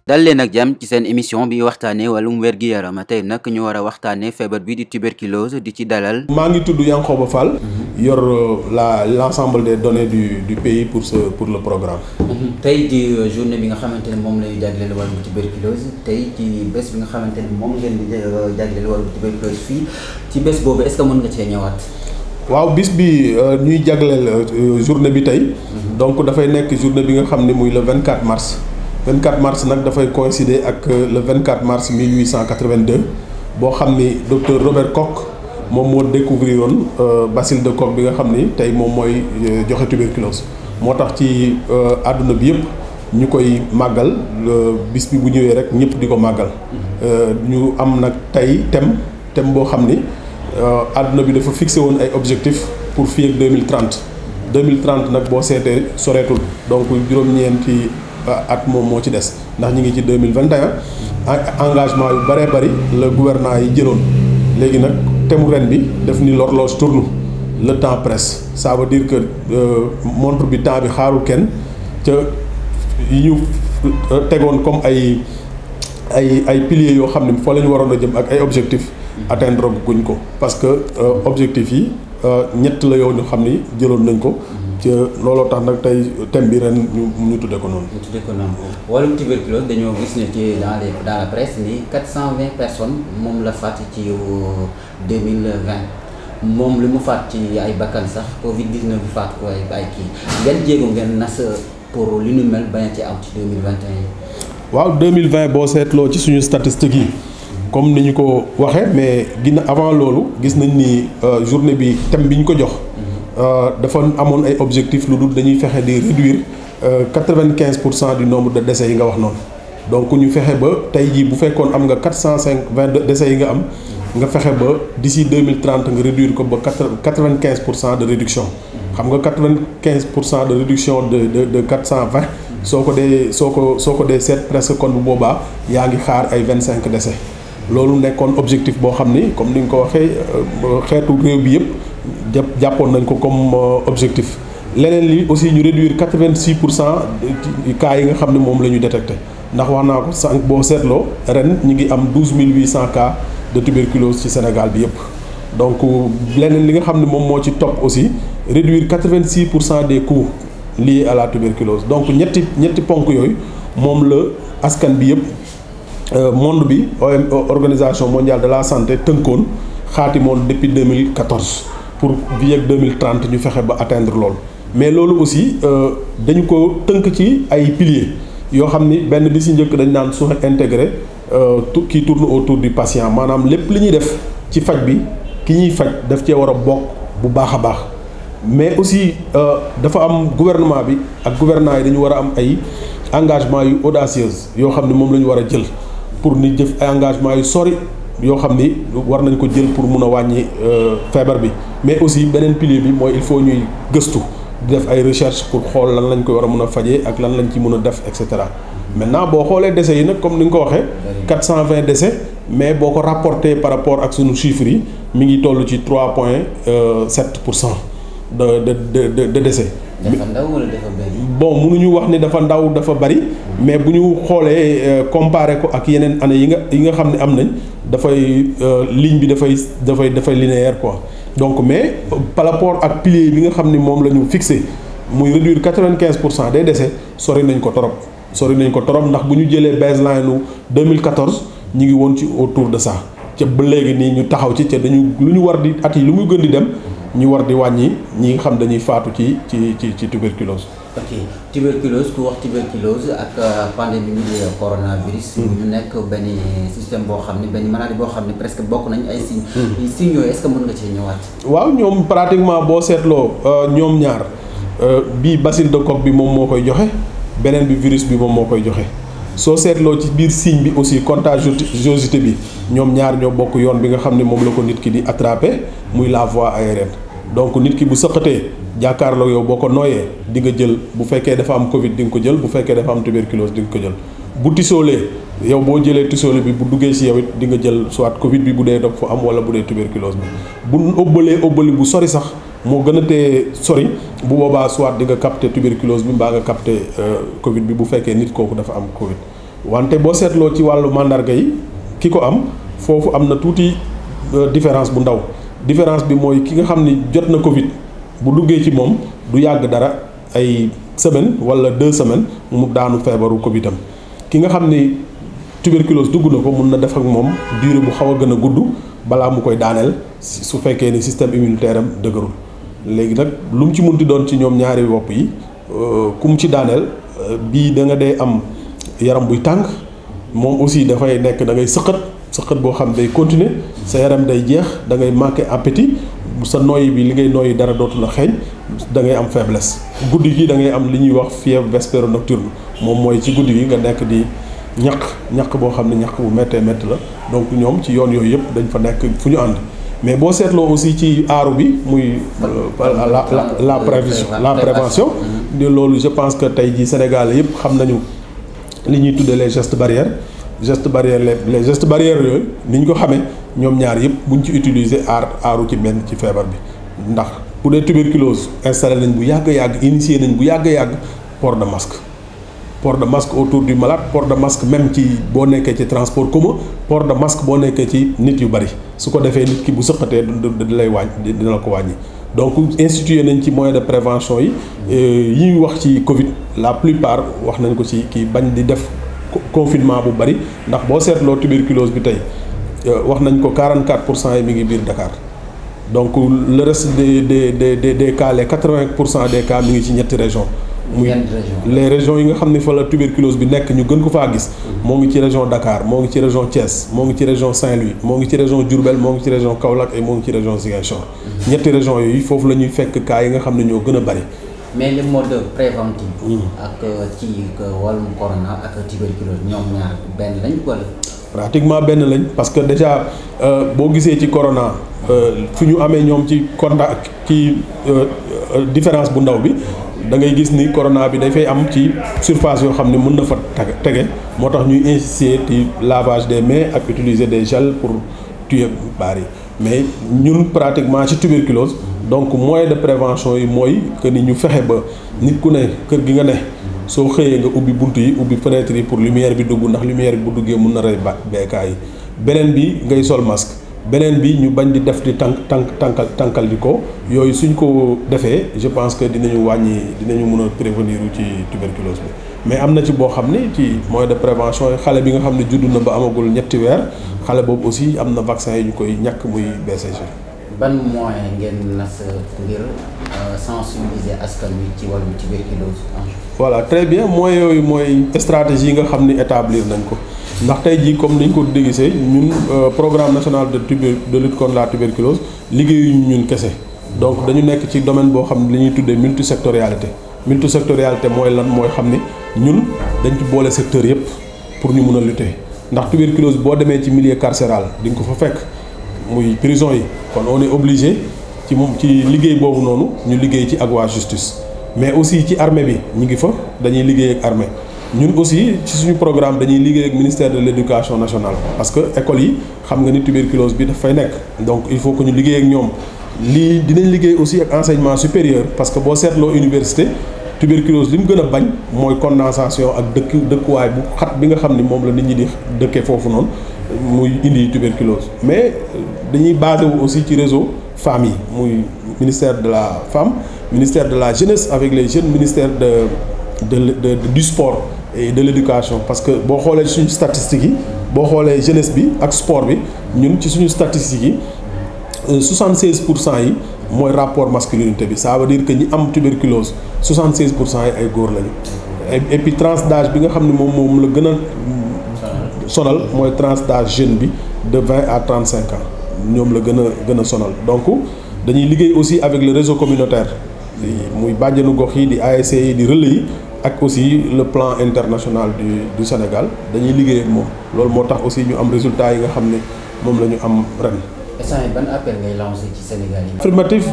dal leen ak jàmm ci seen émission bi waxtaanee wàllum wér-gi-yaram tey nag ñu war a waxtaanee feebar bi di tuberculose di ci dalal. maa ngi tudd Yankhoba Fall. yor l'ensemble des données du pays pour le programme. tey di journée bi nga xamante ne moom la ñu jagleel wàllum tuberculose tey ci bés bi nga xamante ne moom ngeen di jagleel wàllum tuberculose fii ci bés boobu est-ce que mën nga cee ñëwaat. waaw bis bi ñuy jagleel journée bi tey. donc dafay nekk journée bi nga xam ne muy le 24 mars. 24 mars nag dafay coïncider ak le 24 mars 1882 boo xam ni docteur Robert Koch moom moo découvrir woon bacille de Koch bi nga xam ni tey moom mooy joxe tuberculose. moo tax ci àdduna bi yëpp ñu koy màggal bis bi bu ñëwee rek ñëpp di ko màggal. ñu am nag tey thème boo xam ni àdduna bi dafa fixé woon ay objectifs pour fii ak 2030 nag boo seetee soreetul donc juróom-ñeenti at moom moo ci des ndax ñu ngi ci 2021 engagement yu bëree bëri la gouvernement yi jëloon léegi nag thème ren bi def ni l'horloge tourne le temps presse ça veut dire que montre bi temps bi xaarul kenn ca yi ñu tegoon comme ay piliers yoo xam ne fa la ñu waroon a jëm ak ay objectifs atteindre guñ ko parce que objectifs yi ñett la yow ñu xam ni jëloon nañ ko. ci looloo tax nag tey thème bi ren ñu tuddee ko noonu. ñu tuddee ko noonu wàllum tuberculose dañoo gis ne ci dans la presse ni 420 personnes moom la faat ci 2020 moom li mu faat ci ay bakkan sax Covid 19 bi faat ko ay kii yan jéego ngeen nas pour li nu mel bañ ci am ci 2021 yi. waaw 2020 boo seetloo ci suñu statistiques yi. comme ni ñu ko waxee mais avant loolu gis nañ ni journée bi thème bi ñu ko jox. dafa amoon ay objectifs lu dul dañuy fexe di réduire 95% du nombre de décès yi nga wax noonu donc ñu fexe ba tey jii bu fekkoon am nga 420 décès yi nga am nga fexe ba d'ici 2030 nga réduire ko ba 95% de réduction. xam nga 95% de réduction de 420 soo ko dee seet presque kon bu boobaa yaa ngi xaar ay 25 décès loolu nekkoon objectif boo xam ni comme ni nga ko waxee xeetu réew bi yëpp. jàppoon nañ ko comme objectif leneen li aussi ñu réduire 86% cas yi nga xam ne moom la ñu détecté ndax wax naa ko sànq boo seetloo ren ñu ngi am 12800 cas de tuberculose ci Sénégal bi yëpp. donc leneen li nga xam ne moom moo ci topp aussi réduire 86% des coûts liés à la tuberculose donc ñetti ponk yooyu moom la askan bi yëpp monde bi organisation mondiale de la santé tënkoon xaatimoon depuis 2014. pour fii ak 2030 ñu fexe ba atteindre loolu mais loolu aussi dañu ko tënk ci ay piliers yoo xam ni benn bi si njëkk dañ naan soins intégrés qui tourne autour du patient maanaam lépp li ñuy def ci faj bi ki ñuy faj daf cee war a bokk bu baax a baax mais aussi dafa am gouvernement bi ak gouvernants yi dañu war a am ay engagement yu audacieuse yoo xam ne moom la ñu war a jël pour ni jëf ay engagement yu sori yoo xam ni war nañ ko jël pour mun a wàññi feebar bi mais aussi beneen pilier bi mooy il faut ñuy gëstu di def ay recherche pour xool lan lañ koy war a mun a fajee ak lan lañ ci mun a def et cetera. maintenant boo xoolee décès yi nag comme ni nga ko waxee 420 décès mais boo ko rapporté par rapport ak sunu chiffres yi mi ngi toll ci 3,7% de décès. dafa ndaw wala dafa bari. bon mënuñu wax ni dafa ndaw dafa bari mais bu ñu xoolee comparé ko ak yeneen année yi nga xam ne am nañ dafay ligne bi dafay linéaire quoi donc mais par rapport ak pilier bi nga xam ni moom la ñu fixé muy réduire 95% des décès sori nañ ko torop ndax bu ñu jëlee baseline nu 2014 ñu ngi woon ci autour de ça ca ba léegi nii ñu taxaw ci ca dañu lu ñu war di at yi lu muy gën di dem. ñu war di wàññi ñi nga xam dañuy faatu ci tuberculose. ok tuberculose ku wax tuberculose ak pandémie bi coronavirus. ñu nekk benn système boo xam ne benn maladie boo xam ne presque bokk nañ ay signes. signes yooyu est-ce que mën nga cee ñëwaat. waaw ñoom pratiquement boo seetloo ñoom ñaar bii bacille de Koch bi moom moo koy joxe beneen bi virus bi moom moo koy joxe soo seetloo ci biir signe bi aussi contagiosité bi ñoom ñaar ñoo bokk yoon bi nga xam ne moom la ko nit ki di attraper muy la voie aérienne. donc nit ki bu sëqatee jàkkaarloo yow boo ko nooyee di nga jël bu fekkee dafa am Covid di nga ko jël bu fekkee dafa am tuberculose di nga ko jël bu tisoolee yow boo jëlee tisoole bi bu duggee si yow it di nga jël soit Covid bi bu dee daf fa am wala bu dee tuberculose bi bu ëbbalee bu sori sax moo gën a tee sori bu boobaa soit di nga capter tuberculose bi mbaa nga capter Covid bi bu fekkee nit kooku dafa am Covid wante boo seetloo ci wàllu mandarga yi ki ko am foofu am na tuuti différence bu ndaw différence bi mooy ki nga xam ni jot na Covid bu duggee ci moom du yàgg dara ay semaine wala 2 semaines mu daanu feebaru Covid am ki nga xam ni tuberculose dugg na ko mun na def ak moom durée bu xaw a gën a gudd balaa mu koy daaneel su fekkee ni système immunitaire am dëgërul léegi nag lu mu ci munti doon ci ñoom ñaari wopp yi ku mu ci daaneel bii da nga dee am yaram buy tàng moom aussi dafay nekk da ngay sëqat boo xam day continuer sa yaram day jeex da ngay manquer appétit sa noyyi bi li ngay noyyi dara dootu la xeeñ da ngay am faiblesse guddi gi da ngay am li ñuy wax fièvre vespéro-nocturne moom mooy ci guddi gi nga nekk di ñaq boo xam ne ñaq bu méttee métti la donc ñoom ci yoon yooyu yëpp dañ fa nekk fu ñu ànd mais boo seetloo aussi ci aaru bi muy la prévention de loolu je pense que tey jii Sénégal yëpp xam nañu li ñuy tuddee les gestes barrières les gestes barrières yooyu ni ñu ko xamee ñoom ñaar yëpp buñ ci utiliser aaru ci benn ci feebar bi ndax bu dee tuberculose installé nañ bu yàgg initié nañ bu yàgg port de masque autour du malade port de masque même ci boo nekkee ci transport commun port de masque boo nekkee ci nit yu bari su ko defee nit ki bu sëqatee di lay wàññi dina la ko wàññi donc institué nañ ci moyen de prévention yi ñuy wax ci Covid la plupart wax nañ ko ci kii bañ di def confinement bu bari ndax boo seetloo tuberculose bi tey wax nañ ko 44% yi mi ngi biir Dakar donc le reste des cas les 80% des cas mi ngi ci ñetti régions muy les régions yi nga xam ne fa la tuberculose bi nekk ñu gën ko faa gis moo ngi ci région Dakar moo ngi ci région Thiès moo ngi ci région Saint-Louis moo ngi ci région Diourbel moo ngi ci région Kaolack et moo ngi ci région Ziguinchor ñetti régions yooyu foofu la ñuy fekk cas yi nga xam ne ñoo gën a bari. mais le mode préventif ak ci wàllum corona ak tuberculose ñoom ñaar benn lañ wala. pratiquement benn lañ parce que déjà boo gisee ci corona fu ñu amee ñoom ci contact ci différence bu ndaw bi. da ngay gis ni corona bi dafay am ci surface yoo xam ne mën na fa tege moo tax ñuy insister ci lavage des mains ak utiliser des gels pour tuer baar yi mais ñun pratiquement ci tuberculose donc moyen de prévention yi mooy que ni ñu fexe ba nit ku ne kër gi nga ne soo xëyee nga ubbi bunt yi ubbi fenêtre yi pour lumière bi dugg ndax lumière bi bu duggee mën na rey beekaay yi beneen bi ngay sol masque beneen bi ñu bañ di def di tànkal di ko yooyu suñ ko defee je pense que dinañu mën a prévenir ci tuberculose bi mais am na ci boo xam ne ci moyen de prévention yi xale bi nga xam ne judd na ba amagul ñetti weer xale boobu aussi am na vaccin yi ñu koy ñàkk muy BCG. ban moyen ngeen nas ngir sensibiliser askan wi ci wàllu tuberculose. voilà très bien moyens yooyu mooy stratégie yi nga xam ni établir nañ ko. ndax tey jii comme ni ñu ko dégisee ñun programme national de lutte contre la tuberculose liggéeyuñu ñun kese donc dañu nekk ci domaine boo xam ne li ñuy tuddee multisectorialité mooy lan mooy xam ne ñun dañ ci boole secteur yëpp pour ñu mun a lutter ndax tuberculose boo demee ci milieu carcéral di nga ko fa fekk muy prison yi kon on est obligé ci liggéey boobu noonu ñu liggéey ci ak waa justice mais aussi ci armée bi ñu ngi fa dañuy liggéey ak armée ñun aussi ci suñu programme dañuy liggéey ak ministère de l'éducation nationale parce que école yi xam nga ni tuberculose bi daf fay nekk donc il faut que ñu liggéey ak ñoom lii dinañ liggéey aussi ak enseignement supérieur parce que boo seetloo université tuberculose li mu gën a bañ mooy condensation ak dëkkuwaay bu xat bi nga xam ni moom la nit ñi di dëkkee foofu noonu muy indi tuberculose mais dañuy basé wu aussi ci réseau femmes yi muy ministère de la femme ministère de la jeunesse avec les jeunes ministère du sport et de l'éducation parce que boo xoolee suñu statistiques yi boo xoolee jeunesse bi ak sport bi ñun ci suñu statistiques yi 76% yi mooy rapport masculinité bi ça veut dire que ñi am tuberculose 76% yi ay góor lañu et puis tranche d'âge bi nga xam ne moom la gën a sonal mooy tranche d'âge jeune bi de 20 à 35 ans ñoom la gën a sonal donc dañuy liggéey aussi avec le réseau communautaire muy bàjjenu gox yi di ASC yi di relais yi ak aussi le plan international du Sénégal dañuy liggéey ak moom loolu moo tax aussi ñu am résultat yi nga xam ne moom la ñu am ren. instant ban appel ngay lancé ci Sénégal yi. affirmatif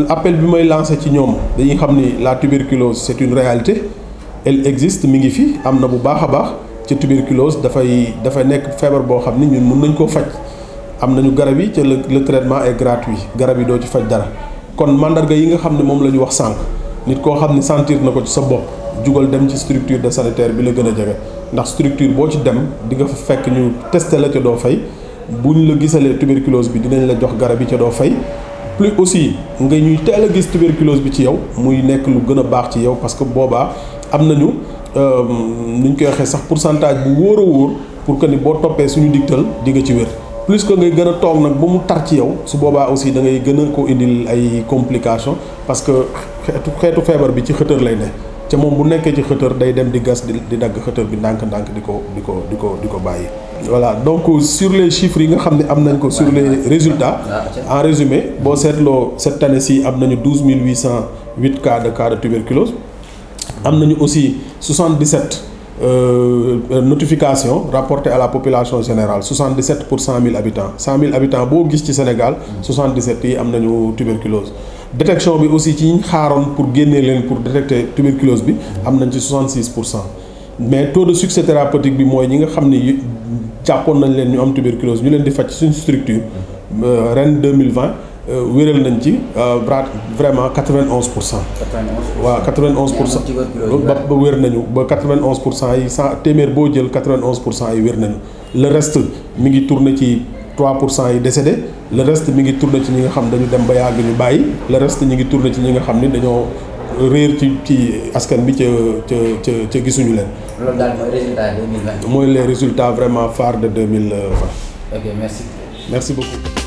appel bi may lancé ci ñoom dañuy xam ni la tuberculose c'est une réalité elle existe mi ngi fi am na bu baax a baax ci tuberculose dafay nekk feebar boo xam ni ñun mën nañ koo faj am nañu garab yi te le traitement est gratuit garab yi doo ci faj dara kon mandarga yi nga xam ne moom la ñu wax sànq nit koo xam ne sentir na ko ci sa bopp jugal dem ci structure de sanitaire bi la gën a jege ndax structure boo ci dem di nga fa fekk ñu testé la ca doo fay buñ la gisalee tuberculose bi dinañ la jox garab yi ca doo fay plus aussi nga ñuy teel a gis tuberculose bi ci yow muy nekk lu gën a baax ci yow parce que boobaa am nañu nuñ koy waxee sax pourcentage bu wóor a wóor pour que ni boo toppee suñu digtal di nga ci wér plus que ngay gën a toog nag ba mu tar ci yow su boobaa aussi da ngay gën a ko indil ay complications parce que xeetu feebar bi ci xëtër lay ne te moom bu nekkee ci xëtër day dem di gas di dagg xëtër bi ndànk-ndànk di ko bàyyi. voilà donc sur les chiffres yi nga xam ne am nañ ko sur les résultats en résumé boo seetloo cette année ci am nañu 12 808 cas de tuberculose am nañu aussi 77 notifications rapportées à la population générale 77 pour 100 000 habitants 100 000 habitants boo gis ci Sénégal 77 yi am nañu tuberculose. détection bi aussi ci ñu xaaroon pour génnee leen pour détecter tuberculose bi am nañ ci 66%. mais taux de succès thérapeutique bi mooy ñi nga xam ni jàppoon nañ leen ñu am tuberculose ñu leen di faj suñu structure ren 2020 wéral nañ ci vraiment 91%. waaw 91%. ba wér nañu ba 91% yi téeméer boo jël 91% yi wér nañu le reste mi ngi tourné ci 3% yi décédé le reste mi ngi tourné ci ñi nga xam dañu dem ba yàgg ñu bàyyi le reste ñi ngi tourné ci ñi nga xam ni dañoo réer ci askan bi ca gisuñu leen. loolu daal mooy résultat 2020. mooy les résultats vraiment phares de 2020. ok merci. Merci beaucoup.